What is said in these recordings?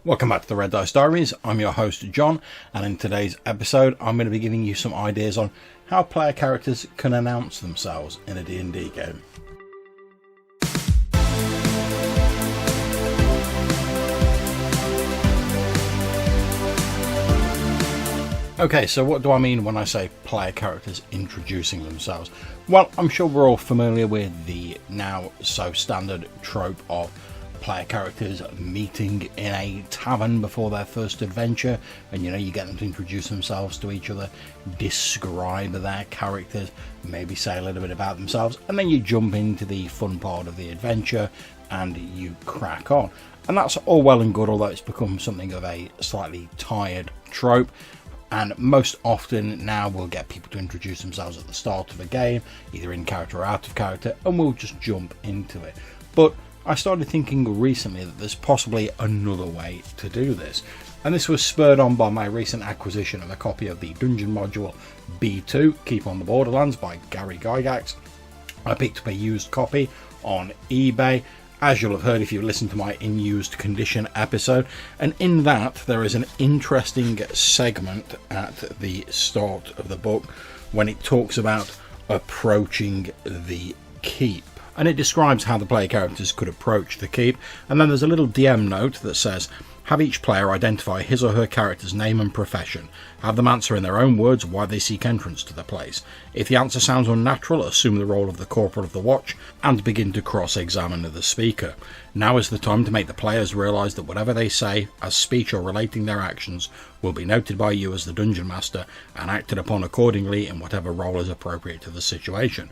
Welcome back to the Red Dice Diaries. I'm your host John, and in today's episode I'm going to be giving you some ideas on how player characters can announce themselves in a D&D game. Okay, so what do I mean when I say player characters introducing themselves? Well, I'm sure we're all familiar with the now so standard trope of player characters meeting in a tavern before their first adventure, and you get them to introduce themselves to each other, describe their characters, maybe say a little bit about themselves, and then you jump into the fun part of the adventure and you crack on. And that's all well and good, although it's become something of a slightly tired trope. And most often now we'll get people to introduce themselves at the start of a game, either in character or out of character, and we'll just jump into it. But I started thinking recently that there's possibly another way to do this. And this was spurred on by my recent acquisition of a copy of the dungeon module B2, Keep on the Borderlands by Gary Gygax. I picked up a used copy on eBay, as you'll have heard if you listened to my in used condition episode, and in that there is an interesting segment at the start of the book when it talks about approaching the keep, and it describes how the player characters could approach the keep. And then there's a little DM note that says, have each player identify his or her character's name and profession. Have them answer in their own words why they seek entrance to the place. If the answer sounds unnatural, assume the role of the corporal of the watch and begin to cross-examine the speaker. Now is the time to make the players realise that whatever they say, as speech or relating their actions, will be noted by you as the dungeon master and acted upon accordingly in whatever role is appropriate to the situation.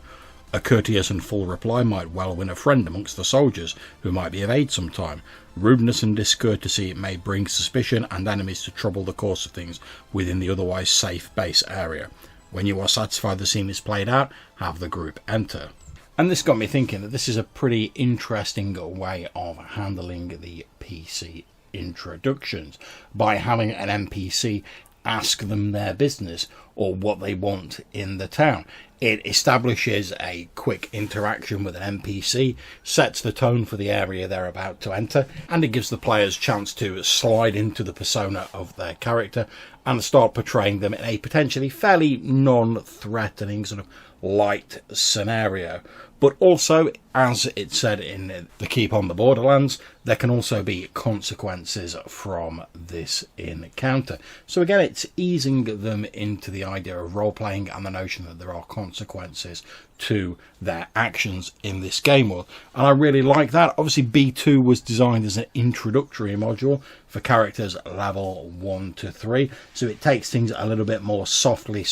A courteous and full reply might well win a friend amongst the soldiers, who might be of aid sometime. Rudeness and discourtesy may bring suspicion and enemies to trouble the course of things within the otherwise safe base area. When you are satisfied the scene is played out, have the group enter. And this got me thinking that this is a pretty interesting way of handling the PC introductions, by having an NPC ask them their business or what they want in the town. It establishes a quick interaction with an NPC, sets the tone for the area they're about to enter, and it gives the players a chance to slide into the persona of their character and start portraying them in a potentially fairly non-threatening sort of light scenario. But also, as it said in the Keep on the Borderlands, there can also be consequences from this encounter. So again, it's easing them into the idea of role-playing and the notion that there are consequences to their actions in this game world. And I really like that. Obviously, B2 was designed as an introductory module for characters level 1 to 3. So it takes things a little bit more softly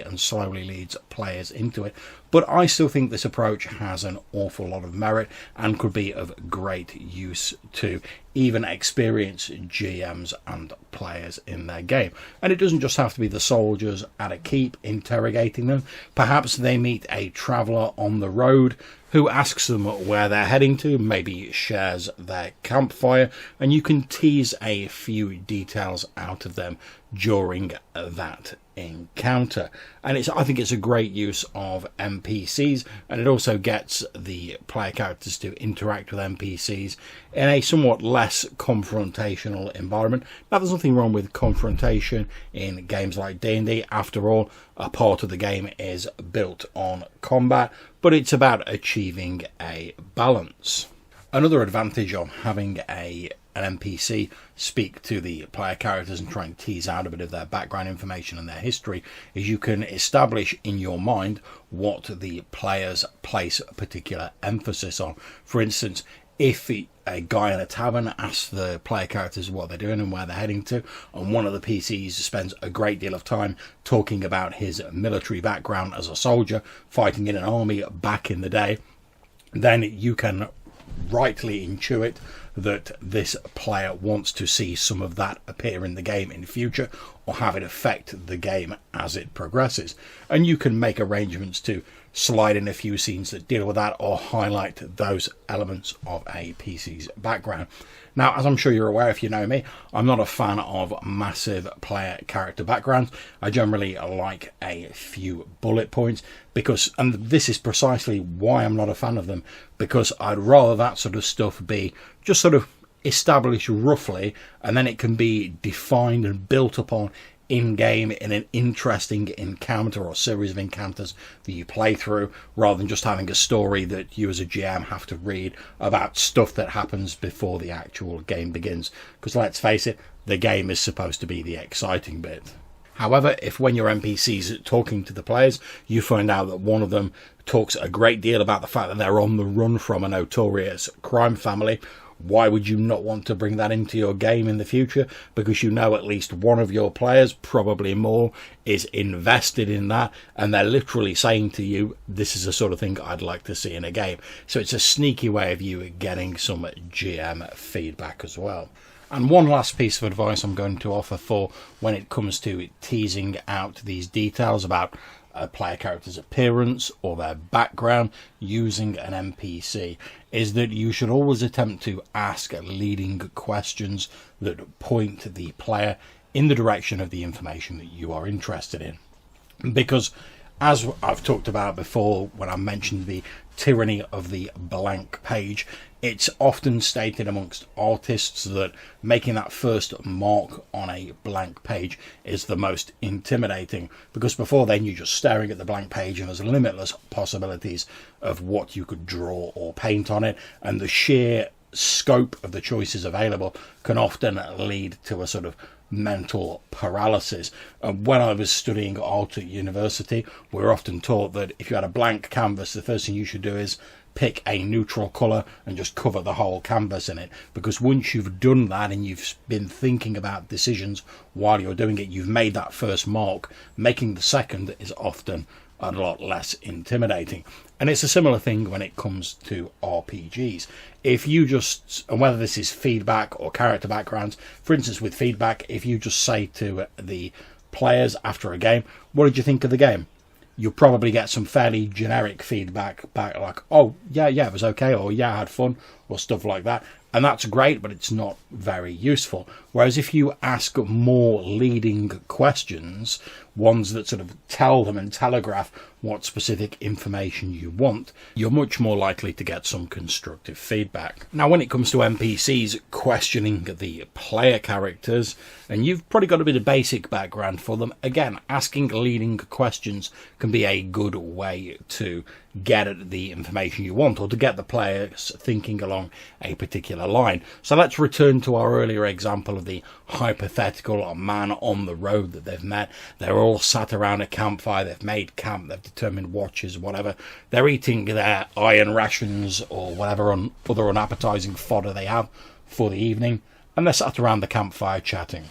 and slowly leads players into it. But I still think this approach has an awful lot of merit and could be of great use to even experienced GMs and players in their game. And it doesn't just have to be the soldiers at a keep interrogating them. Perhaps they meet a traveller on the road who asks them where they're heading to, maybe shares their campfire, and you can tease a few details out of them during that encounter. And I think it's a great use of NPCs, and it also gets the player characters to interact with NPCs in a somewhat less confrontational environment. Now, there's nothing wrong with confrontation in games like D&D. After all, a part of the game is built on combat, but it's about achieving a balance. Another advantage of having an NPC speak to the player characters and try and tease out a bit of their background information and their history is you can establish in your mind what the players place a particular emphasis on. For instance, if a guy in a tavern asks the player characters what they're doing and where they're heading to, and one of the PCs spends a great deal of time talking about his military background as a soldier fighting in an army back in the day, then you can rightly intuit that this player wants to see some of that appear in the game in the future or have it affect the game as it progresses. And you can make arrangements to slide in a few scenes that deal with that or highlight those elements of a PC's background. Now, as I'm sure you're aware if you know me, I'm not a fan of massive player character backgrounds. I generally like a few bullet points because, and this is precisely why I'm not a fan of them, because I'd rather that sort of stuff be just sort of established roughly, and then it can be defined and built upon in-game in an interesting encounter or series of encounters that you play through, rather than just having a story that you as a GM have to read about stuff that happens before the actual game begins. Because let's face it, the game is supposed to be the exciting bit. However, if when your NPCs are talking to the players, you find out that one of them talks a great deal about the fact that they're on the run from a notorious crime family, why would you not want to bring that into your game in the future? Because you know at least one of your players, probably more, is invested in that, and they're literally saying to you, this is the sort of thing I'd like to see in a game. So it's a sneaky way of you getting some GM feedback as well. And one last piece of advice I'm going to offer for when it comes to teasing out these details about a player character's appearance or their background using an NPC is that you should always attempt to ask leading questions that point the player in the direction of the information that you are interested in. Because, as I've talked about before when I mentioned the tyranny of the blank page, it's often stated amongst artists that making that first mark on a blank page is the most intimidating, because before then you're just staring at the blank page and there's limitless possibilities of what you could draw or paint on it, and the sheer scope of the choices available can often lead to a sort of mental paralysis. When I was studying art at university, we were often taught that if you had a blank canvas, the first thing you should do is pick a neutral colour and just cover the whole canvas in it, because once you've done that and you've been thinking about decisions while you're doing it, you've made that first mark. Making the second is often a lot less intimidating. And it's a similar thing when it comes to RPGs. If you just, and whether this is feedback or character backgrounds, for instance with feedback, if you just say to the players after a game, what did you think of the game? You'll probably get some fairly generic feedback back, like, oh, yeah, it was okay, or yeah, I had fun, or stuff like that. And that's great, but it's not very useful. Whereas if you ask more leading questions, ones that sort of tell them and telegraph what specific information you want, you're much more likely to get some constructive feedback. Now, when it comes to NPCs questioning the player characters, and you've probably got a bit of basic background for them, again, asking leading questions can be a good way to get at the information you want, or to get the players thinking along a particular line. So let's return to our earlier example of the hypothetical man on the road that they've met. They're all sat around a campfire, they've made camp, they've determined watches, whatever. They're eating their iron rations or whatever other unappetizing fodder they have for the evening, and they're sat around the campfire chatting.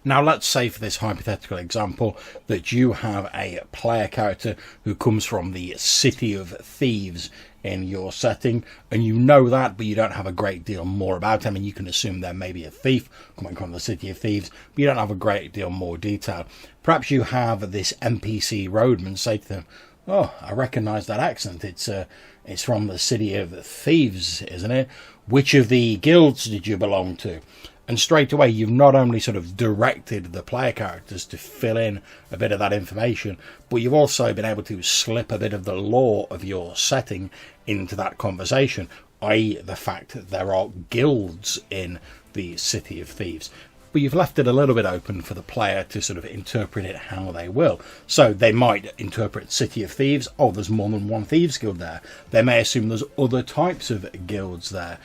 Now, let's say for this hypothetical example that you have a player character who comes from the City of Thieves in your setting, and you know that, but you don't have a great deal more about him, and you can assume there may be a thief coming from the City of Thieves, but you don't have a great deal more detail. Perhaps you have this NPC roadman say to them, oh, I recognise that accent, it's from the City of Thieves, isn't it? Which of the guilds did you belong to? And straight away, you've not only sort of directed the player characters to fill in a bit of that information, but you've also been able to slip a bit of the lore of your setting into that conversation, i.e. the fact that there are guilds in the City of Thieves. But you've left it a little bit open for the player to sort of interpret it how they will. So they might interpret City of Thieves, oh, there's more than one Thieves Guild there. They may assume there's other types of guilds there.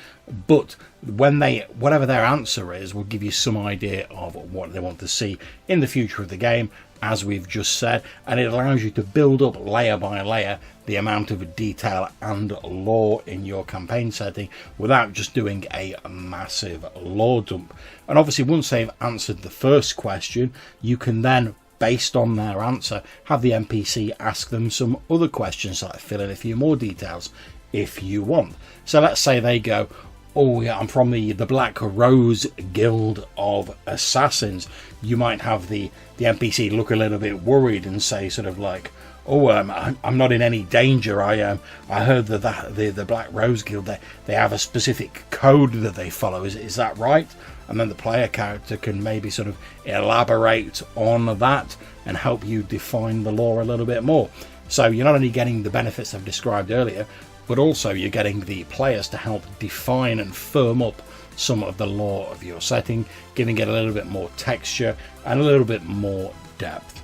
But whatever their answer is will give you some idea of what they want to see in the future of the game, as we've just said, and it allows you to build up layer by layer the amount of detail and lore in your campaign setting without just doing a massive lore dump. And obviously once they've answered the first question, you can then, based on their answer, have the NPC ask them some other questions, like fill in a few more details if you want. So let's say they go, oh yeah, I'm from the Black Rose Guild of Assassins. You might have the NPC look a little bit worried and say sort of like, oh, I'm not in any danger. I heard that the Black Rose Guild, they have a specific code that they follow. Is that right? And then the player character can maybe sort of elaborate on that and help you define the lore a little bit more. So you're not only getting the benefits I've described earlier, but also you're getting the players to help define and firm up some of the lore of your setting, giving it a little bit more texture and a little bit more depth.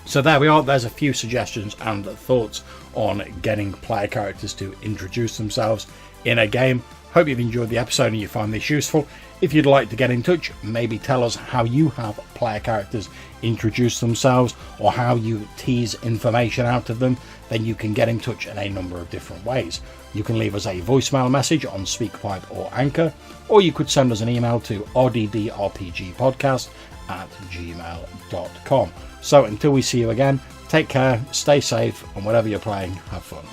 So there we are. There's a few suggestions and thoughts on getting player characters to introduce themselves in a game. Hope you've enjoyed the episode and you find this useful. If you'd like to get in touch, maybe tell us how you have player characters introduce themselves or how you tease information out of them, then you can get in touch in a number of different ways. You can leave us a voicemail message on SpeakPipe or Anchor, or you could send us an email to rddrpgpodcast@gmail.com. So until we see you again, take care, stay safe, and whatever you're playing, have fun.